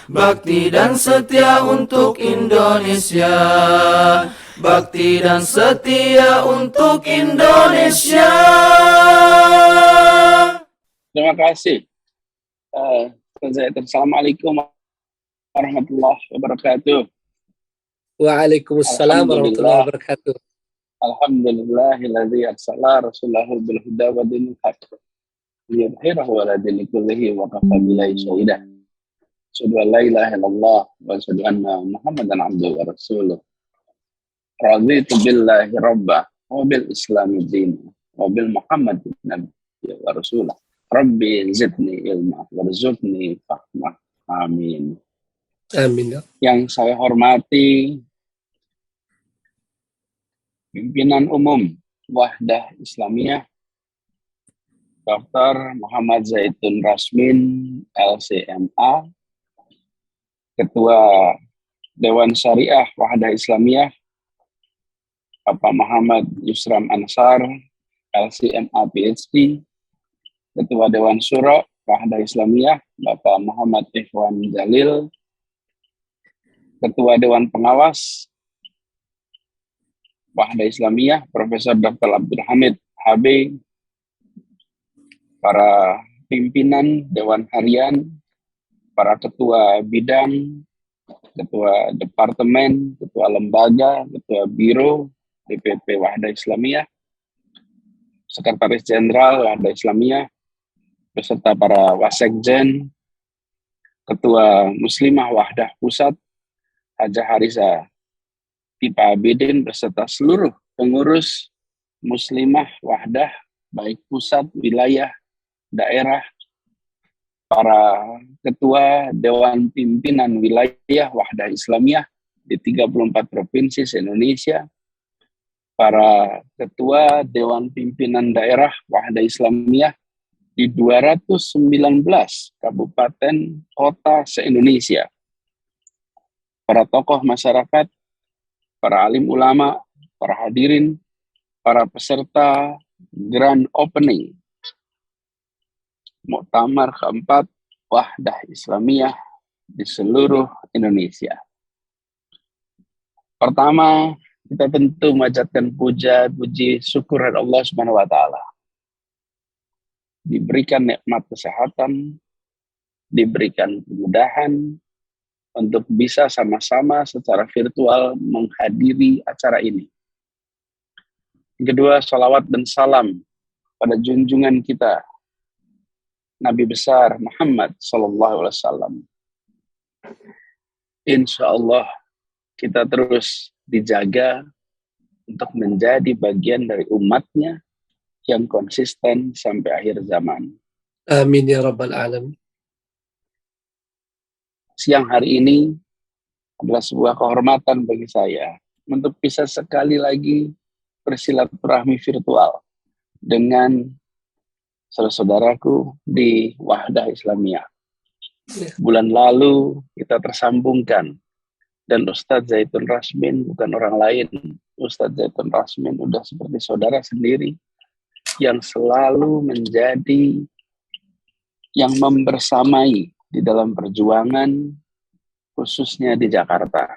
bakti dan setia untuk Indonesia. Bakti dan setia untuk Indonesia. Terima kasih. Assalamualaikum warahmatullahi wabarakatuh. Waalaikumsalam warahmatullahi wabarakatuh. Alhamdulillahilladzi arsala rasulahu bil huda wa dinil haqq liyudhhirahu 'ala dini kullihi wa kafa billahi shahidah. Asyhadu an la ilaha illallah wa asyhadu anna Muhammadan abduhu wa rasuluh. Raditu billahi rabba wa bil islami din wa bil Muhammadin nabiyya wa rasulah. Rabbi zidni ilma warzuqni fahma. Amin. Amin. Yang saya hormati Pimpinan Umum Wahdah Islamiyah Dr. Muhammad Zaitun Rasmin LCMA, Ketua Dewan Syariah Wahdah Islamiyah Bapak Muhammad Yusram Ansar LCMA PhD, Ketua Dewan Syuro Wahdah Islamiyah Bapak Muhammad Ikhwan Jalil, Ketua Dewan Pengawas Wahdah Islamiyah Profesor Dr. Abdul Hamid HB, para pimpinan Dewan Harian, para ketua bidang, ketua departemen, ketua lembaga, ketua biro DPP Wahdah Islamiyah, Sekretaris Jenderal Wahdah Islamiyah, beserta para wasekjen, Ketua Muslimah Wahdah Pusat, Hajah Harisa Tipa Abidin, beserta seluruh pengurus Muslimah Wahdah, baik pusat, wilayah, daerah, para ketua Dewan Pimpinan Wilayah Wahdah Islamiyah di 34 provinsi se-Indonesia, para ketua Dewan Pimpinan Daerah Wahdah Islamiyah di 219 kabupaten kota se-Indonesia, para tokoh masyarakat, para alim ulama, para hadirin, para peserta Grand Opening Muktamar keempat Wahdah Islamiyah di seluruh Indonesia. Pertama, kita tentu memanjatkan puji syukur Allah Subhanahu wa taala. Diberikan nikmat kesehatan, diberikan kemudahan untuk bisa sama-sama secara virtual menghadiri acara ini. Kedua, salawat dan salam pada junjungan kita Nabi besar Muhammad sallallahu alaihi wasallam. Insya Allah kita terus dijaga untuk menjadi bagian dari umatnya yang konsisten sampai akhir zaman. Amin ya rabbal alamin. Siang hari ini adalah sebuah kehormatan bagi saya untuk bisa sekali lagi bersilaturahmi virtual dengan saudara-saudaraku di Wahdah Islamiyah. Bulan lalu kita tersambungkan, dan Ustadz Zaitun Rasmin bukan orang lain. Ustadz Zaitun Rasmin udah seperti saudara sendiri yang selalu menjadi yang membersamai di dalam perjuangan, khususnya di Jakarta.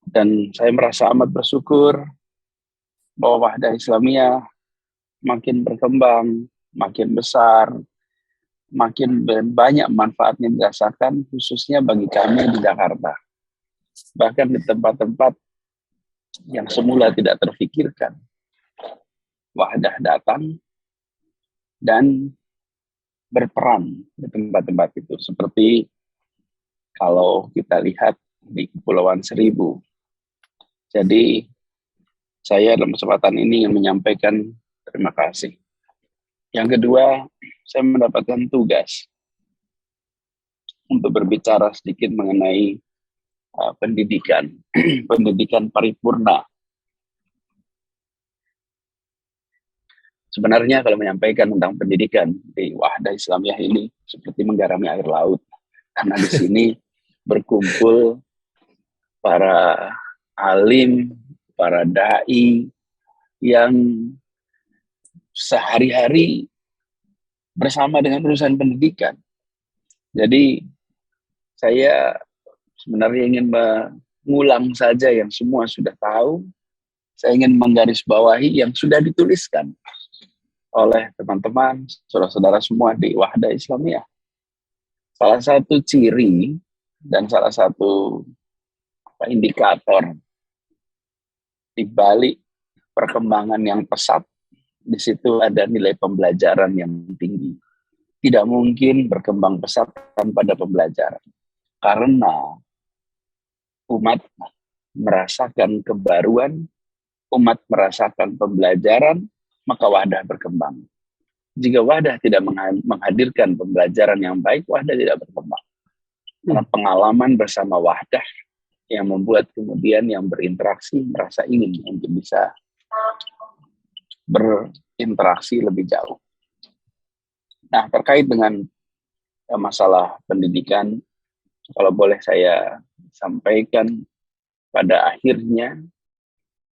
Dan saya merasa amat bersyukur bahwa Wahdah Islamiyah makin berkembang, makin besar, makin banyak manfaatnya dirasakan, khususnya bagi kami di Jakarta. Bahkan di tempat-tempat yang semula tidak terfikirkan, Wahdah datang dan berperan di tempat-tempat itu. Seperti kalau kita lihat di Kepulauan Seribu. Jadi, saya dalam kesempatan ini ingin menyampaikan terima kasih. Yang kedua, saya mendapatkan tugas untuk berbicara sedikit mengenai pendidikan, pendidikan paripurna. Sebenarnya kalau menyampaikan tentang pendidikan di Wahdah Islamiyah ini seperti menggarami air laut, karena di sini berkumpul para alim, para dai yang sehari-hari bersama dengan urusan pendidikan. Jadi Saya sebenarnya ingin mengulang saja yang semua sudah tahu. Saya ingin menggarisbawahi yang sudah dituliskan oleh teman-teman, saudara-saudara semua di Wahdah Islamiyah. Salah satu ciri dan salah satu indikator di balik perkembangan yang pesat, di situ ada nilai pembelajaran yang tinggi. Tidak mungkin berkembang pesat tanpa ada pembelajaran. Karena umat merasakan kebaruan, umat merasakan pembelajaran, maka Wahdah berkembang. Jika Wahdah tidak menghadirkan pembelajaran yang baik, Wahdah tidak berkembang. Karena pengalaman bersama Wahdah yang membuat kemudian yang berinteraksi merasa ingin untuk bisa berinteraksi lebih jauh. Nah, terkait dengan masalah pendidikan, kalau boleh saya sampaikan, pada akhirnya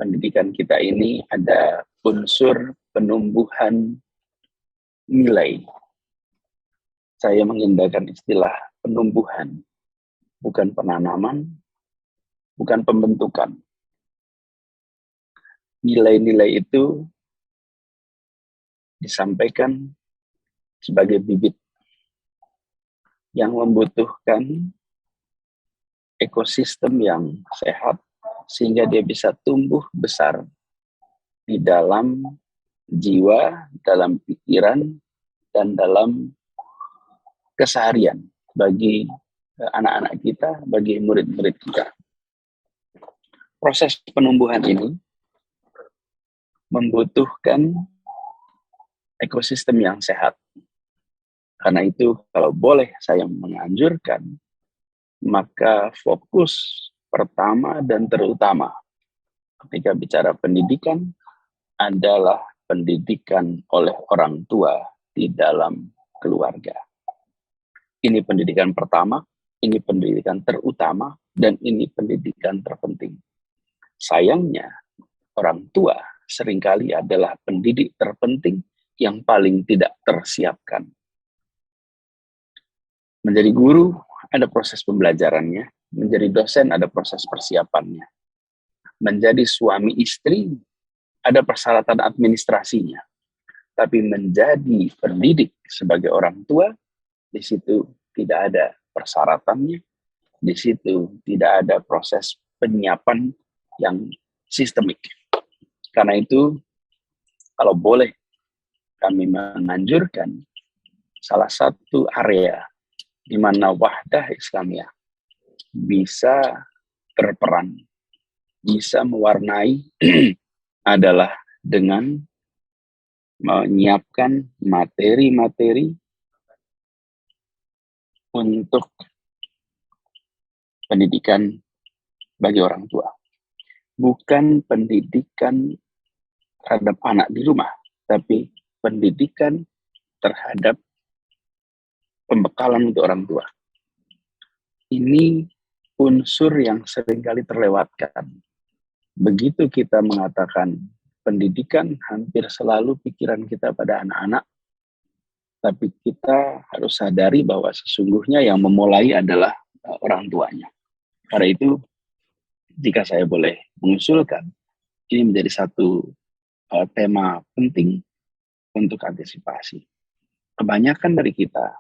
pendidikan kita ini ada unsur penumbuhan nilai. Saya mengindahkan istilah penumbuhan, bukan penanaman, bukan pembentukan. Nilai-nilai itu disampaikan sebagai bibit yang membutuhkan ekosistem yang sehat sehingga dia bisa tumbuh besar di dalam jiwa, dalam pikiran, dan dalam keseharian bagi anak-anak kita, bagi murid-murid kita. Proses penumbuhan ini membutuhkan ekosistem yang sehat. Karena itu, kalau boleh saya menganjurkan, maka fokus pertama dan terutama ketika bicara pendidikan adalah pendidikan oleh orang tua di dalam keluarga. Ini pendidikan pertama, ini pendidikan terutama, dan ini pendidikan terpenting. Sayangnya, orang tua seringkali adalah pendidik terpenting yang paling tidak tersiapkan. Menjadi guru, ada proses pembelajarannya. Menjadi dosen, ada proses persiapannya. Menjadi suami istri, ada persyaratan administrasinya. Tapi menjadi pendidik sebagai orang tua, di situ tidak ada persyaratannya. Di situ tidak ada proses penyiapan yang sistemik. Karena itu, kalau boleh kami menganjurkan salah satu area di mana Wahdah Islamiyah bisa berperan, bisa mewarnai adalah dengan menyiapkan materi-materi untuk pendidikan bagi orang tua. Bukan pendidikan terhadap anak di rumah, tapi pendidikan terhadap pembekalan untuk orang tua. Ini unsur yang seringkali terlewatkan. Begitu kita mengatakan pendidikan, hampir selalu pikiran kita pada anak-anak, tapi kita harus sadari bahwa sesungguhnya yang memulai adalah orang tuanya. Karena itu, jika saya boleh mengusulkan, ini menjadi satu tema penting untuk antisipasi. Kebanyakan dari kita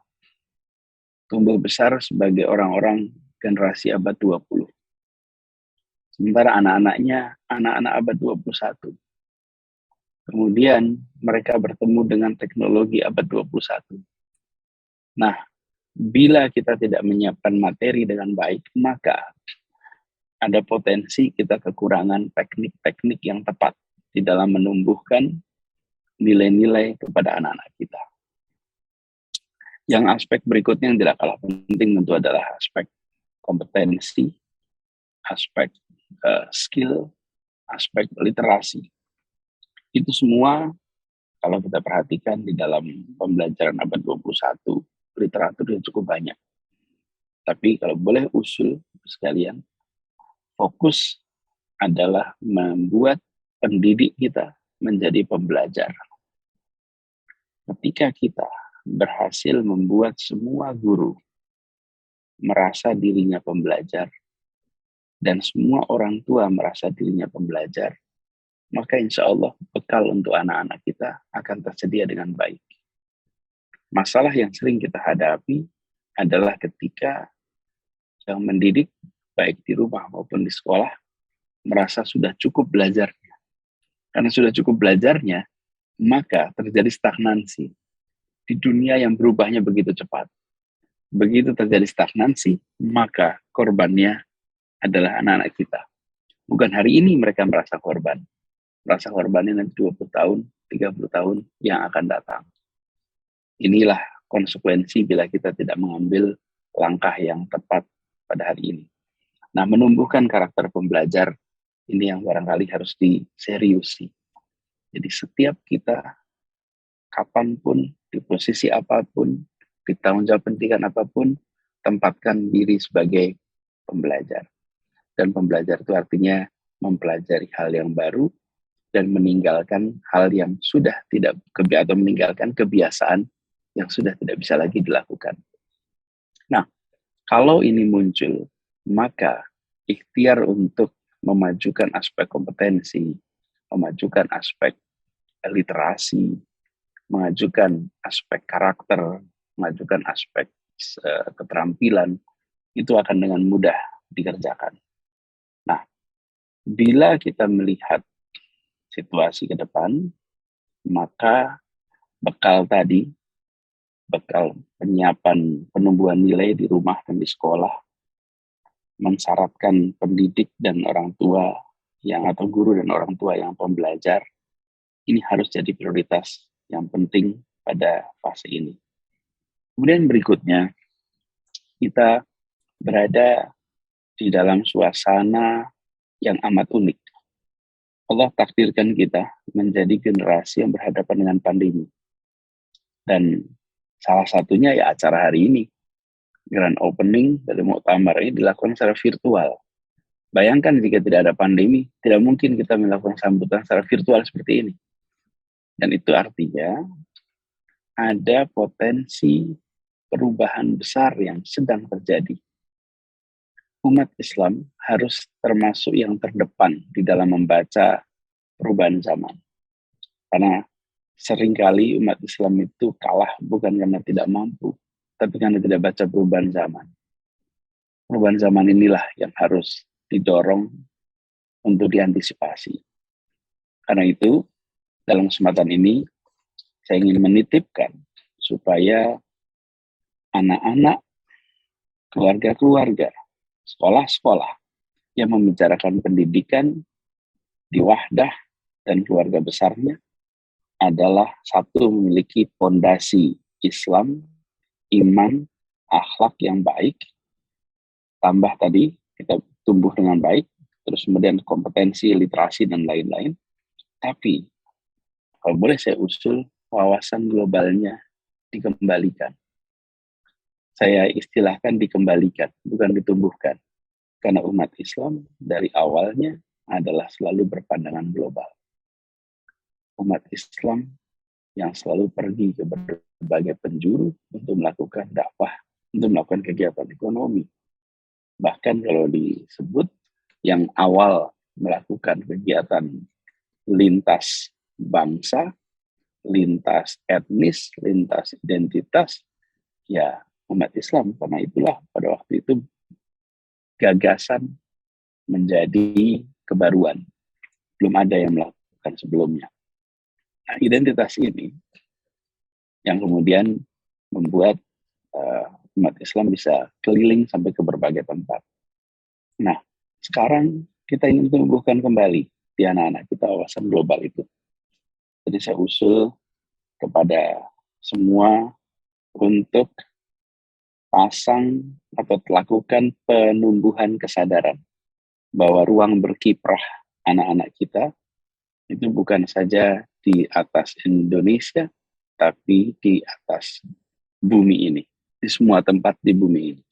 tumbuh besar sebagai orang-orang generasi abad 20. Sementara anak-anaknya anak-anak abad 21. Kemudian mereka bertemu dengan teknologi abad 21. Nah, bila kita tidak menyiapkan materi dengan baik, maka ada potensi kita kekurangan teknik-teknik yang tepat di dalam menumbuhkan nilai-nilai kepada anak-anak kita. Yang aspek berikutnya yang tidak kalah penting tentu adalah aspek kompetensi, aspek skill, aspek literasi. Itu semua kalau kita perhatikan di dalam pembelajaran abad 21, literaturnya cukup banyak. Tapi kalau boleh usul sekalian, fokus adalah membuat pendidik kita menjadi pembelajar. Ketika kita berhasil membuat semua guru merasa dirinya pembelajar, dan semua orang tua merasa dirinya pembelajar, maka insya Allah bekal untuk anak-anak kita akan tersedia dengan baik. Masalah yang sering kita hadapi adalah ketika yang mendidik, baik di rumah maupun di sekolah, merasa sudah cukup belajarnya. Karena sudah cukup belajarnya, maka terjadi stagnansi di dunia yang berubahnya begitu cepat. Begitu terjadi stagnansi, maka korbannya adalah anak-anak kita. Bukan hari ini mereka merasa korban. Merasa korbannya nanti 20 tahun, 30 tahun yang akan datang. Inilah konsekuensi bila kita tidak mengambil langkah yang tepat pada hari ini. Nah, menumbuhkan karakter pembelajar, ini yang barangkali harus diseriusi. Jadi setiap kita, kapanpun, di posisi apapun, di tanggung jawab pendidikan apapun, tempatkan diri sebagai pembelajar. Dan pembelajar itu artinya mempelajari hal yang baru dan meninggalkan hal yang sudah tidak atau meninggalkan kebiasaan yang sudah tidak bisa lagi dilakukan. Nah, kalau ini muncul, maka ikhtiar untuk memajukan aspek kompetensi, memajukan aspek literasi, mengajukan aspek karakter, mengajukan aspek keterampilan, itu akan dengan mudah dikerjakan. Nah, bila kita melihat situasi ke depan, maka bekal tadi, bekal penyiapan penumbuhan nilai di rumah dan di sekolah, mensyaratkan pendidik dan orang tua yang atau guru dan orang tua yang pembelajar, ini harus jadi prioritas yang penting pada fase ini. Kemudian berikutnya, kita berada di dalam suasana yang amat unik. Allah takdirkan kita menjadi generasi yang berhadapan dengan pandemi. Dan salah satunya ya acara hari ini. Grand opening dari Muktamar ini dilakukan secara virtual. Bayangkan jika tidak ada pandemi, tidak mungkin kita melakukan sambutan secara virtual seperti ini. Dan itu artinya ada potensi perubahan besar yang sedang terjadi. Umat Islam harus termasuk yang terdepan di dalam membaca perubahan zaman. Karena seringkali umat Islam itu kalah bukan karena tidak mampu, tapi karena tidak baca perubahan zaman. Perubahan zaman inilah yang harus didorong untuk diantisipasi. Karena itu, dalam kesempatan ini, saya ingin menitipkan supaya anak-anak, keluarga-keluarga, sekolah-sekolah yang membicarakan pendidikan di Wahdah dan keluarga besarnya adalah satu, memiliki fondasi Islam, iman, akhlak yang baik, tambah tadi kita tumbuh dengan baik, terus kemudian kompetensi, literasi, dan lain-lain. Tapi, kalau boleh saya usul, wawasan globalnya dikembalikan. Saya istilahkan dikembalikan, bukan ditumbuhkan. Karena umat Islam dari awalnya adalah selalu berpandangan global. Umat Islam yang selalu pergi ke berbagai penjuru untuk melakukan dakwah, untuk melakukan kegiatan ekonomi. Bahkan kalau disebut yang awal melakukan kegiatan lintas bangsa, lintas etnis, lintas identitas, ya umat Islam. Karena itulah pada waktu itu gagasan menjadi kebaruan. Belum ada yang melakukan sebelumnya. Nah, identitas ini yang kemudian membuat umat Islam bisa keliling sampai ke berbagai tempat. Nah, sekarang kita ingin tumbuhkan kembali di anak-anak kita wawasan global itu. Jadi saya usul kepada semua untuk pasang atau lakukan penumbuhan kesadaran bahwa ruang berkiprah anak-anak kita itu bukan saja di atas Indonesia, tapi di atas bumi ini, di semua tempat di bumi ini.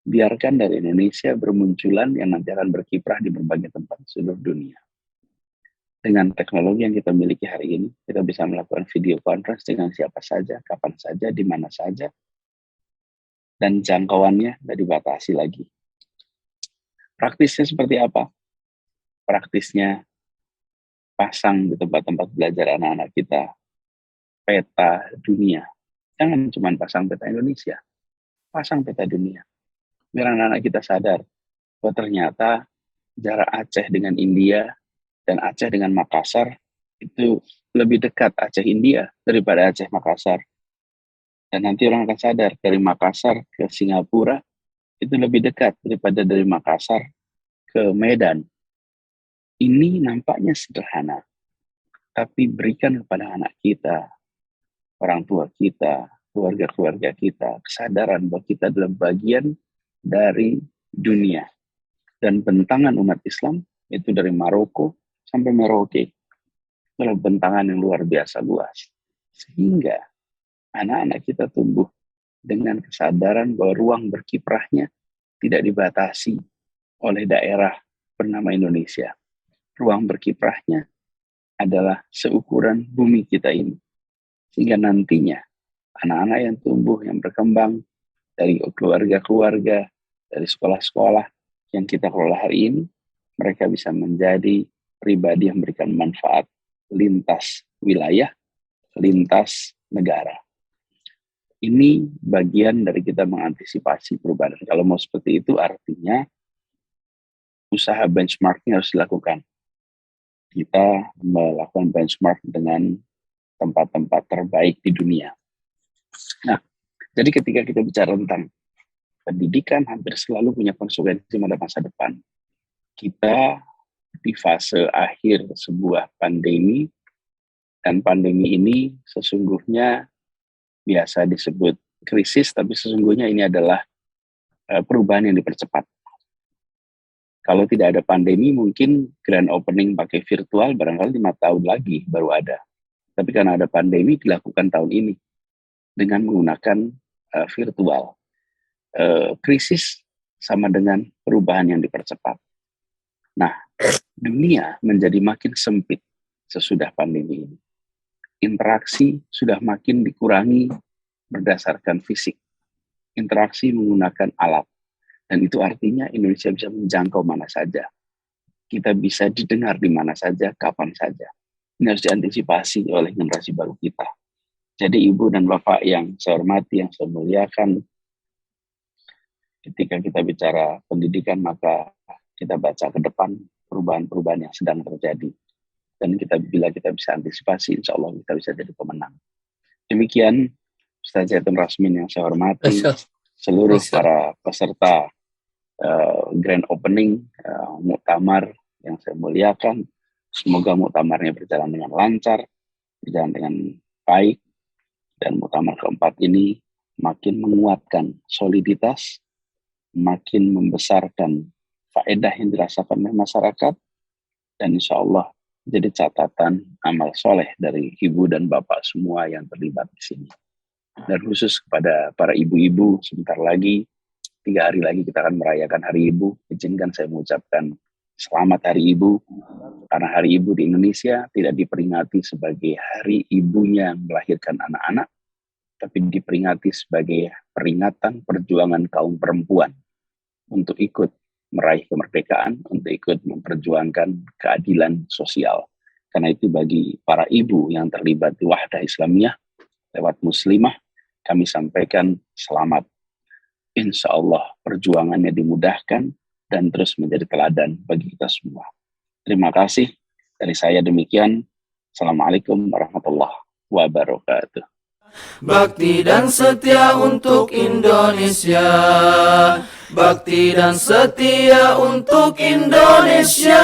Biarkan dari Indonesia bermunculan yang nanti akan berkiprah di berbagai tempat di seluruh dunia. Dengan teknologi yang kita miliki hari ini, kita bisa melakukan video conference dengan siapa saja, kapan saja, di mana saja. dan jangkauannya tidak dibatasi lagi. Praktisnya seperti apa? Praktisnya pasang di tempat-tempat belajar anak-anak kita peta dunia. Jangan cuma pasang peta Indonesia, pasang peta dunia. Biar anak-anak kita sadar bahwa ternyata jarak Aceh dengan India dan Aceh dengan Makassar itu lebih dekat Aceh India daripada Aceh Makassar. Dan nanti orang akan sadar dari Makassar ke Singapura itu lebih dekat daripada dari Makassar ke Medan. Ini nampaknya sederhana, tapi berikan kepada anak kita, orang tua kita, keluarga-keluarga kita, kesadaran bahwa kita adalah bagian dari dunia. Dan bentangan umat Islam itu dari Maroko sampai Merauke. Itu adalah bentangan yang luar biasa luas. Sehingga anak-anak kita tumbuh dengan kesadaran bahwa ruang berkiprahnya tidak dibatasi oleh daerah bernama Indonesia. Ruang berkiprahnya adalah seukuran bumi kita ini. Sehingga nantinya anak-anak yang tumbuh, yang berkembang dari keluarga-keluarga, dari sekolah-sekolah yang kita kelola hari ini, mereka bisa menjadi pribadi yang memberikan manfaat lintas wilayah, lintas negara. Ini bagian dari kita mengantisipasi perubahan. Kalau mau seperti itu artinya usaha benchmarking harus dilakukan. Kita melakukan benchmark dengan tempat-tempat terbaik di dunia. Nah, jadi ketika kita bicara tentang pendidikan, hampir selalu punya konsekuensi pada masa depan. Kita di fase akhir sebuah pandemi, dan pandemi ini sesungguhnya biasa disebut krisis, tapi sesungguhnya ini adalah perubahan yang dipercepat. Kalau tidak ada pandemi, mungkin grand opening pakai virtual barangkali 5 tahun lagi baru ada. Tapi karena ada pandemi, dilakukan tahun ini dengan menggunakan virtual. Krisis sama dengan perubahan yang dipercepat. Nah, dunia menjadi makin sempit sesudah pandemi ini. Interaksi sudah makin dikurangi berdasarkan fisik. Interaksi menggunakan alat. Dan itu artinya Indonesia bisa menjangkau mana saja. Kita bisa didengar di mana saja, kapan saja. Ini harus diantisipasi oleh generasi baru kita. Jadi Ibu dan Bapak yang saya hormati, yang saya muliakan, ketika kita bicara pendidikan, maka kita baca ke depan perubahan-perubahan yang sedang terjadi. Dan bila kita bisa antisipasi, insya Allah kita bisa jadi pemenang. Demikian, Ustaz Zaitun Rasmin yang saya hormati, seluruh para peserta grand opening muktamar yang saya muliakan. Semoga muktamarnya berjalan dengan lancar, berjalan dengan baik, dan muktamar keempat ini makin menguatkan soliditas, makin membesarkan faedah yang dirasakan oleh masyarakat, dan insya Allah jadi catatan amal soleh dari ibu dan bapak semua yang terlibat di sini. Dan khusus kepada para ibu-ibu, sebentar lagi, 3 hari lagi kita akan merayakan Hari Ibu. Izinkan saya mengucapkan selamat Hari Ibu, karena Hari Ibu di Indonesia tidak diperingati sebagai hari ibunya yang melahirkan anak-anak, tapi diperingati sebagai peringatan perjuangan kaum perempuan untuk ikut meraih kemerdekaan, untuk ikut memperjuangkan keadilan sosial. Karena itu bagi para ibu yang terlibat di Wahdah Islamiyah lewat Muslimah, kami sampaikan selamat. Insya Allah perjuangannya dimudahkan dan terus menjadi teladan bagi kita semua. Terima kasih. Dari saya demikian. Assalamualaikum warahmatullahi wabarakatuh. Bakti dan setia untuk Indonesia. Bakti dan setia untuk Indonesia.